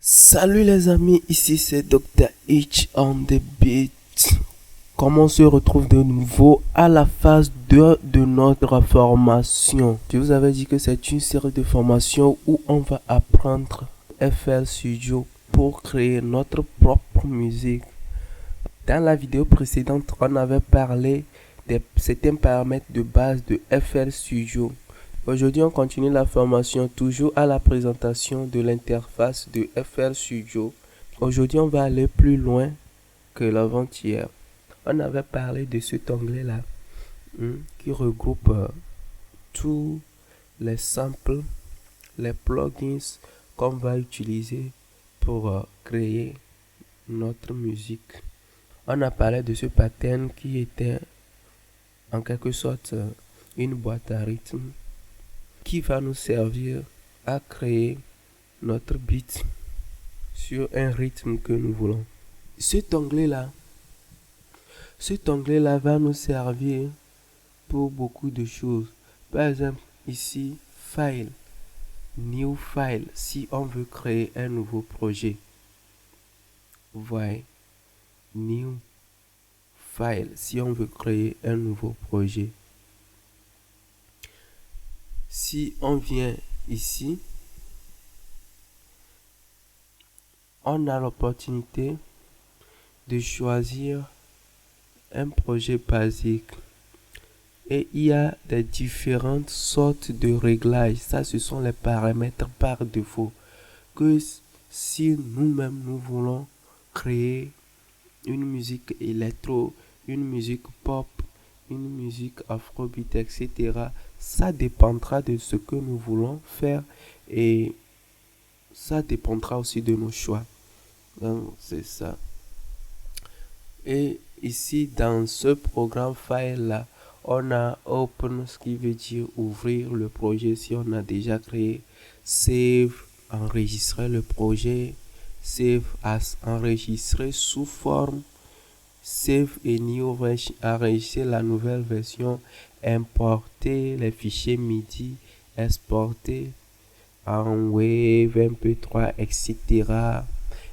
Salut les amis, ici c'est Dr. H on the beat. Comme on se retrouve de nouveau à la phase 2 de notre formation. Je vous avais dit que c'est une série de formations où on va apprendre FL Studio pour créer notre propre musique. Dans la vidéo précédente, on avait parlé des certains paramètres de base de FL Studio. Aujourd'hui, on continue la formation toujours à la présentation de l'interface de FL Studio. Aujourd'hui, on va aller plus loin que l'avant-hier. On avait parlé de cet onglet-là qui regroupe tous les samples, les plugins qu'on va utiliser pour créer notre musique. On a parlé de ce pattern qui était en quelque sorte une boîte à rythme qui va nous servir à créer notre beat sur un rythme que nous voulons. Cet onglet-là va nous servir pour beaucoup de choses. Par exemple, ici, File, New File, si on veut créer un nouveau projet. Vous voyez, New File, si on veut créer un nouveau projet. Si on vient ici, on a l'opportunité de choisir un projet basique. Et il y a des différentes sortes de réglages. Ça, ce sont les paramètres par défaut. Que si nous-mêmes, nous voulons créer une musique électro, une musique pop, une musique afrobeat, etc. Ça dépendra de ce que nous voulons faire et ça dépendra aussi de nos choix. Donc, c'est ça. Et ici, dans ce programme file là, on a open, ce qui veut dire ouvrir le projet si on a déjà créé. Save, enregistrer le projet. Save as, enregistrer sous forme. Save et new, enregistrer la nouvelle version. Importer les fichiers MIDI. Exporter en Wave, MP3, etc.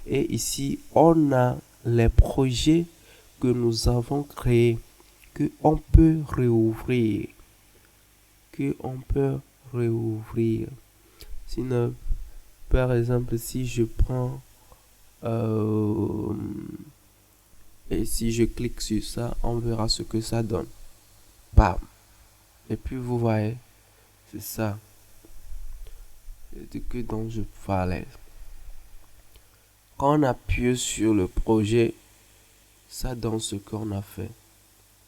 Et ici, on a les projets que nous avons créés, que on peut réouvrir. Sinon, par exemple, si je prends et si je clique sur ça, on verra ce que ça donne. Bam. Et puis vous voyez, c'est ça. C'est ce dont je parlais. Quand on appuie sur le projet, ça donne ce qu'on a fait.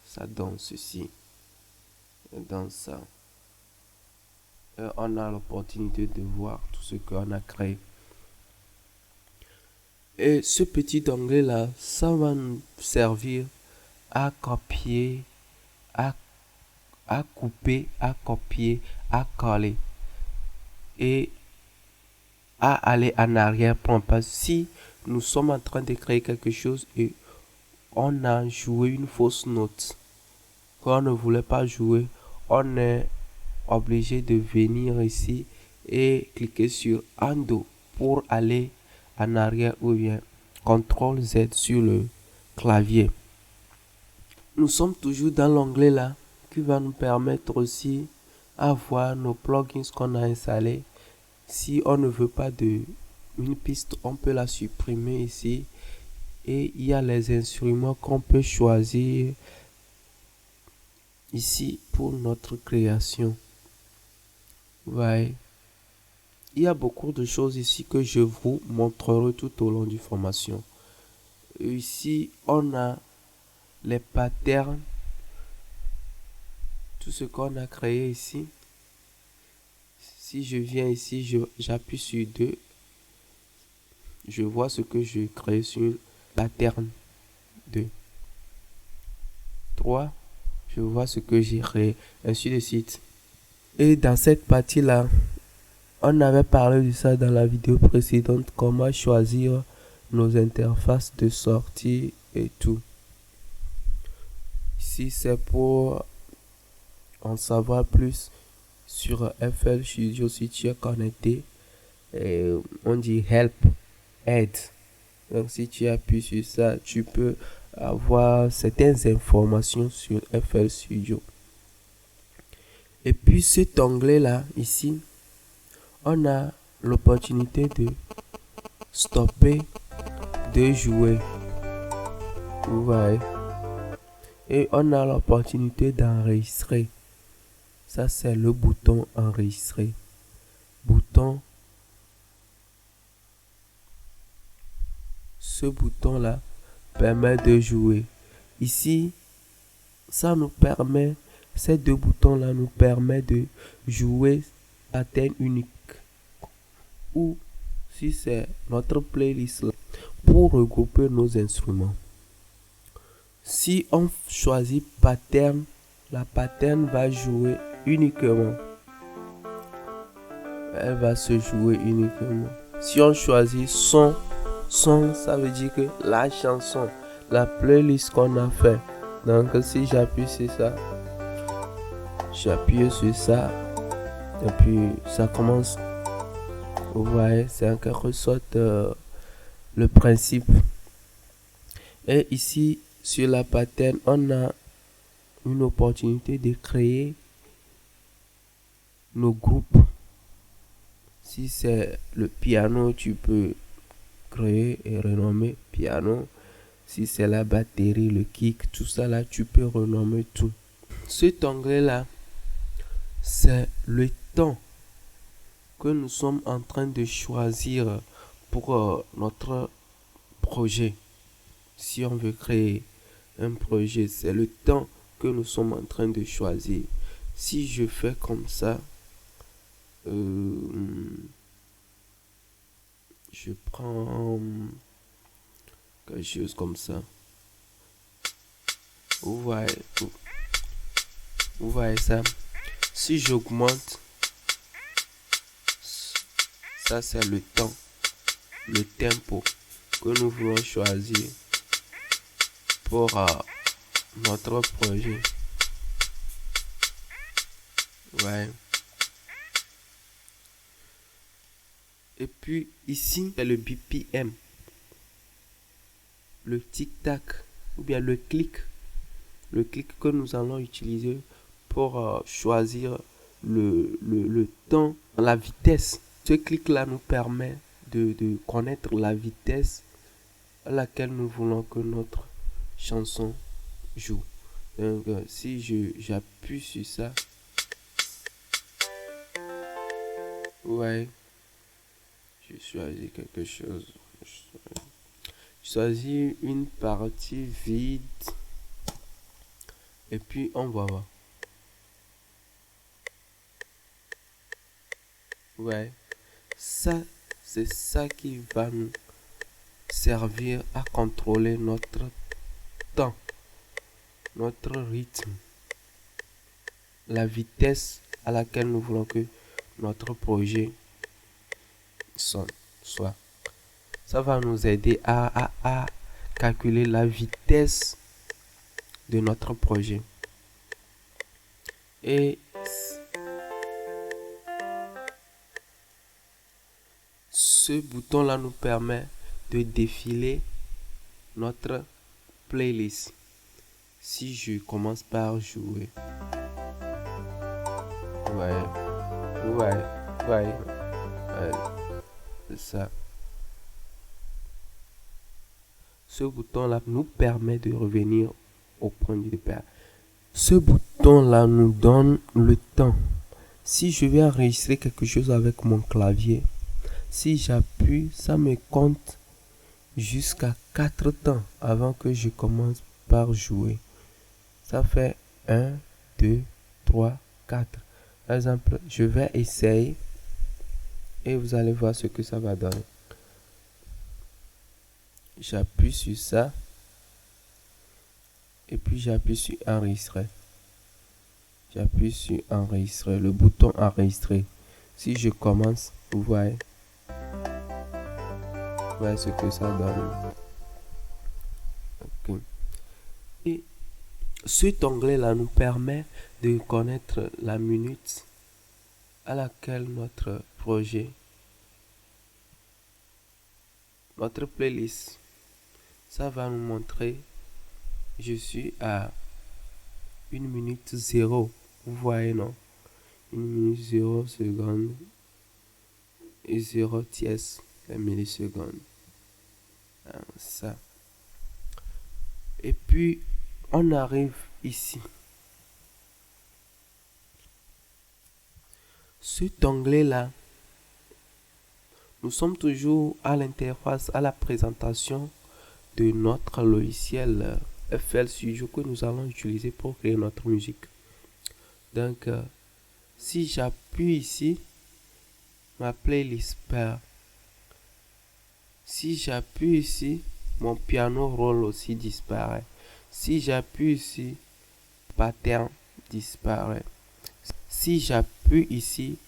Ça donne ceci. Et dans ça. Et on a l'opportunité de voir tout ce qu'on a créé. Et ce petit onglet là, ça va nous servir à copier, à couper, à copier, à coller. Et à aller en arrière-plan. Parce que si nous sommes en train de créer quelque chose et on a joué une fausse note qu'on ne voulait pas jouer, on est obligé de venir ici et cliquer sur Undo pour aller en arrière ou bien CTRL Z sur le clavier. Nous sommes toujours dans l'onglet là qui va nous permettre aussi à voir nos plugins qu'on a installés. Si on ne veut pas une piste, on peut la supprimer ici. Et il y a les instruments qu'on peut choisir ici pour notre création. Ouais. Il y a beaucoup de choses ici que je vous montrerai tout au long du formation. Ici, on a les patterns. Tout ce qu'on a créé ici. Si je viens ici, j'appuie sur 2. Je vois ce que je crée sur pattern 2. 3. Je vois ce que j'ai créé, ainsi de suite. Et dans cette partie-là, on avait parlé de ça dans la vidéo précédente, comment choisir nos interfaces de sortie et tout. Ici, c'est pour en savoir plus sur FL Studio si tu es connecté. Et on dit help aide. Donc si tu appuies sur ça, tu peux avoir certaines informations sur FL Studio. Et puis cet onglet là, ici, on a l'opportunité de stopper, de jouer. Vous voyez. Et on a l'opportunité d'enregistrer. Ça, c'est le bouton enregistrer. Ce bouton-là permet de jouer. Ici, ça nous permet, ces deux boutons-là nous permettent de jouer à thème unique. Ou si c'est notre playlist là, pour regrouper nos instruments. Si on choisit pattern, la pattern va jouer uniquement. Elle va se jouer uniquement. Si on choisit son, ça veut dire que la chanson, la playlist qu'on a fait. Donc si j'appuie sur ça, j'appuie sur ça, et puis ça commence. Vous voyez, c'est en quelque sorte le principe. Et ici, sur la pattern, on a une opportunité de créer nos groupes. Si c'est le piano, tu peux créer et renommer piano. Si c'est la batterie, le kick, tout ça là, tu peux renommer tout. Cet onglet là, c'est le temps que nous sommes en train de choisir pour notre projet. Si on veut créer un projet, c'est le temps que nous sommes en train de choisir. Si je fais comme ça, je prends quelque chose comme ça. Vous voyez ça. Si j'augmente, ça c'est le temps, le tempo que nous voulons choisir pour notre projet. Ouais. Et puis ici, c'est le BPM, le tic-tac ou bien le clic que nous allons utiliser pour choisir le temps, la vitesse. Ce clic-là nous permet de connaître la vitesse à laquelle nous voulons que notre chanson joue. Donc, si j'appuie sur ça, ouais, je choisis quelque chose. Je choisis une partie vide. Et puis, on va voir. Ouais, ça, c'est ça qui va nous servir à contrôler notre temps, notre rythme, la vitesse à laquelle nous voulons que notre projet soit. Ça va nous aider à calculer la vitesse de notre projet. Et ce bouton-là nous permet de défiler notre playlist. Si je commence par jouer. Ouais, c'est ça. Ce bouton-là nous permet de revenir au point de départ. Ce bouton-là nous donne le temps. Si je vais enregistrer quelque chose avec mon clavier, si j'appuie, ça me compte jusqu'à 4 temps avant que je commence par jouer. Ça fait 1, 2, 3, 4. Par exemple, je vais essayer et vous allez voir ce que ça va donner. J'appuie sur ça et puis j'appuie sur enregistrer. J'appuie sur enregistrer, le bouton enregistrer. Si je commence, vous voyez ce que ça donne. Okay. Et cet onglet-là nous permet de connaître la minute à laquelle notre projet notre playlist. Ça va nous montrer, je suis à 1 minute 0. Vous voyez, non? 1 minute 0 secondes et 0 tiers la milliseconde. Ça. Et puis, on arrive ici. Cet onglet-là, nous sommes toujours à l'interface, à la présentation de notre logiciel FL Studio que nous allons utiliser pour créer notre musique. Donc, si j'appuie ici, ma playlist part. Si j'appuie ici, mon piano roll aussi disparaît. Si j'appuie ici, pattern disparaît. Si j'appuie ici,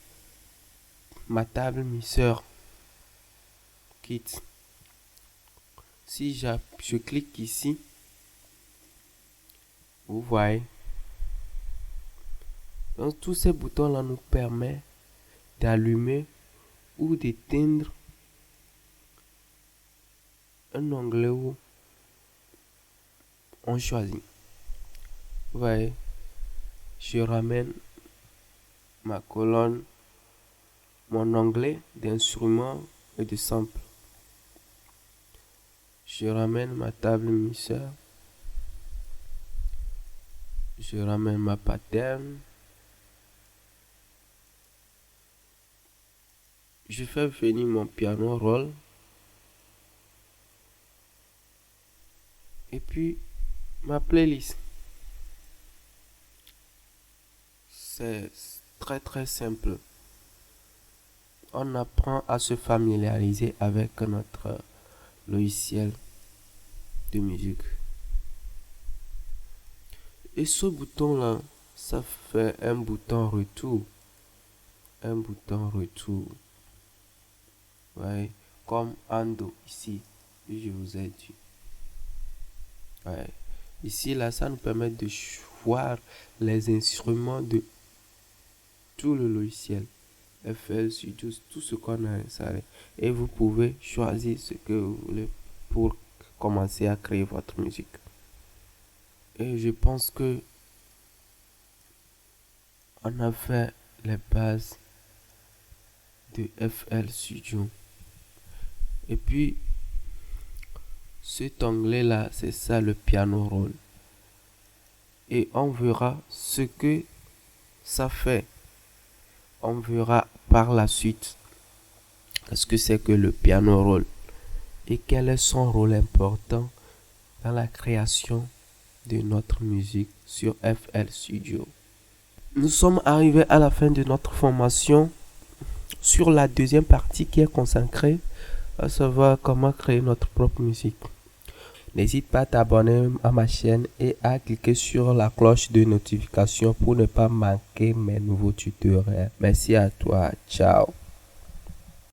ma table mixeur quitte. Si je clique ici, vous voyez. Donc tous ces boutons là nous permettent d'allumer ou d'éteindre un onglet où on choisit. Vous voyez, je ramène ma colonne, mon onglet d'instruments et de samples. Je ramène ma table mixeur. Je ramène ma pattern. Je fais venir mon piano roll. Et puis ma playlist. C'est très simple. On apprend à se familiariser avec notre logiciel de musique. Et ce bouton là, ça fait un bouton retour. Un bouton retour. Ouais, comme Ando ici, je vous ai dit. Ouais. Ici là, ça nous permet de voir les instruments de tout le logiciel FL Studio, tout ce qu'on a installé. Et vous pouvez choisir ce que vous voulez pour commencer à créer votre musique. Et je pense que on a fait les bases de FL Studio. Et puis cet onglet là, c'est ça le piano roll. Et on verra ce que ça fait. On verra par la suite ce que c'est que le piano roll et quel est son rôle important dans la création de notre musique sur FL Studio. Nous sommes arrivés à la fin de notre formation sur la deuxième partie qui est consacrée à savoir comment créer notre propre musique. N'hésite pas à t'abonner à ma chaîne et à cliquer sur la cloche de notification pour ne pas manquer mes nouveaux tutoriels. Merci à toi. Ciao.